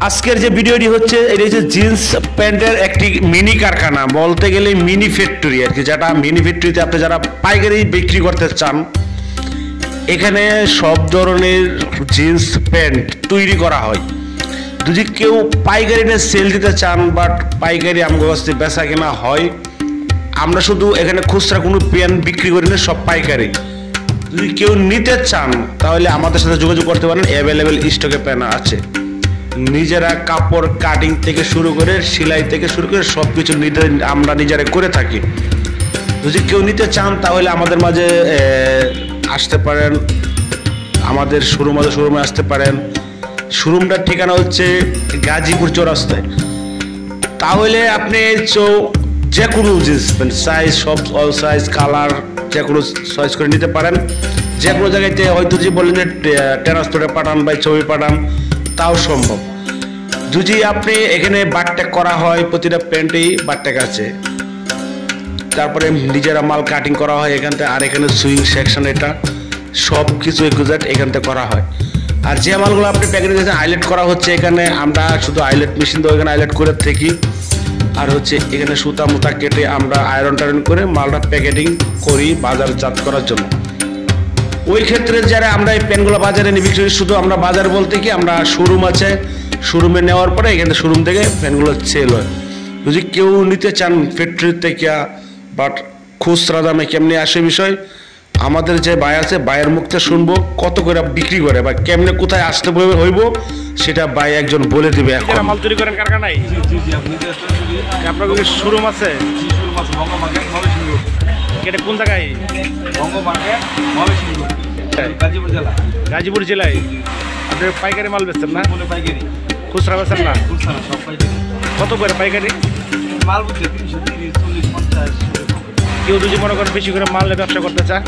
আজকের যে ভিডিওটি হচ্ছে এটা হচ্ছে জিন্স প্যান্টের একটি মিনি কারখানা, বলতে গেলে মিনি ফ্যাক্টরি আর কি, যেটা মিনি ফ্যাক্টরিতে আপনি যারা পাইকারি বিক্রি করতে চান এখানে সব ধরনের জিন্স প্যান্ট তৈরি করা হয়। যদি কেউ পাইকারি নিয়ে সেল দিতে চান বাট পাইকারি আমাদের কাছে বেচা কেনা হয়, আমরা শুধু এখানে খুচরা কোনো প্যান্ট বিক্রি করি না, সব পাইকারি। যদি কেউ নিতে চান তাহলে আমাদের সাথে যোগাযোগ করতে পারেন, অ্যাভেলেবেল স্টকে প্যান্ট আছে। নিজেরা কাপড় কাটিং থেকে শুরু করে সেলাই থেকে শুরু করে সব কিছু আমরা নিজেরা করে থাকি। যদি কেউ নিতে চান তাহলে আমাদের মাঝে আসতে পারেন, আমাদের শোরুমে আসতে পারেন। শোরুমটার ঠিকানা হচ্ছে গাজীপুর চৌরাস্তায়। তাহলে আপনি যে কোনো জিনিস সাইজ, সব অল সাইজ কালার যে কোনো চয়েস করে নিতে পারেন। যে কোনো জায়গাতে হয়তো যে বললেন যে ট্রান্সপোর্টে পাঠান বা ছবি পাঠান, তাও সম্ভব। যদি আপনি এখানে বারটেক করা হয়, প্রতিটা প্যান্টেই বারটেক আছে। তারপরে নিজেরা মাল কাটিং করা হয় এখান থেকে, আর এখানে সুইং সেকশন, এটা সব কিছু একুজাট এখান থেকে করা হয়। আর যে মালগুলো আপনি প্যাকেটে দিয়েছেন আইলেট করা হচ্ছে এখানে, আমরা শুধু আইলেট মেশিন দিয়ে এখানে আইলেট করে থাকি। আর হচ্ছে এখানে সুতা মুতা কেটে আমরা আয়রন টায়রন করে মালটা প্যাকেটিং করি বাজারজাত করার জন্য। ওই ক্ষেত্রে যারা আমরা এই প্যান্টগুলো বাজারে নিয়ে বিক্রি করি, শুধু আমরা বাজার বলতে কি আমরা শোরুম আছে, শোরুমে নেওয়ার পরে এখানে শোরুম থেকে প্যান্টগুলো সেল হয়। যদি কেউ নিতে চান ফ্যাক্টরি থেকে বাট খুচরা দামে কেমনি আসে বিষয়, আমাদের যে ভাই আছে ভাইয়ের মুখে শুনবো কত করে বিক্রি করে বা কেমনে কোথায় আসতে হইব সেটা ভাই একজন বলে দিবে। এখন মাল তৈরি করেন কারখানায়, আপনার শোরুম আছে? এটা কোন জায়গায়? গাজীপুর জেলায়। আপনি পাইকারি মাল বেচছেন না? পাইকারি। খুচরা বেচেন না? কত করে পাইকারি মাল? কেউ যদি মনে করেন বেশি করে মাল ব্যবসা করতে চায়,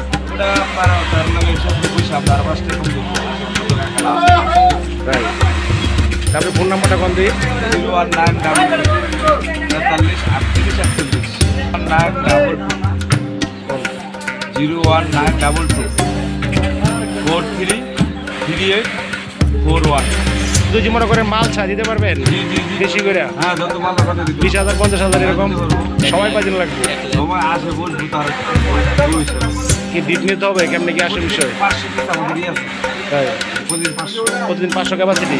তারপরে ফোন নাম্বারটা কোন দিয়ে? 01922433841। যদি মনে করেন মাল ছাড় দিতে পারবেন বেশি করে? হ্যাঁ, 20,000 50,000 এরকম সময় কয়দিন লাগবে? সময় আসে বলবো, তার কি দিন নিতে হবে, কেমনে কি আসে বিষয়? প্রতিদিন 500 ক্যাপাসিটি।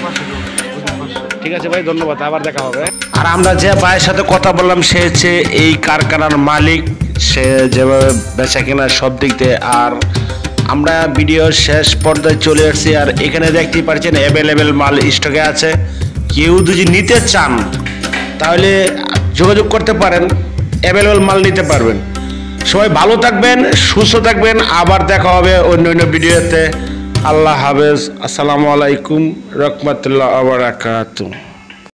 ঠিক আছে ভাই, ধন্যবাদ, আবার দেখা হবে। আর আমরা যে ভাইয়ের সাথে কথা বললাম সে হচ্ছে এই কারখানার মালিক, সে যেভাবে বেচা কেনা সব দিক দিয়ে। আর আমরা ভিডিওর শেষ পর্যায়ে চলে আসছি, আর এখানে দেখতেই পাচ্ছেন অ্যাভেলেবেল মাল স্টকে আছে। কেউ যদি নিতে চান তাহলে যোগাযোগ করতে পারেন, অ্যাভেলেবেল মাল নিতে পারবেন। সবাই ভালো থাকবেন, সুস্থ থাকবেন, আবার দেখা হবে অন্য ভিডিওতে। আল্লাহ হাফেজ, আসসালামু আলাইকুম রহমতুল্লাহ ওয়া বারাকাতুহু।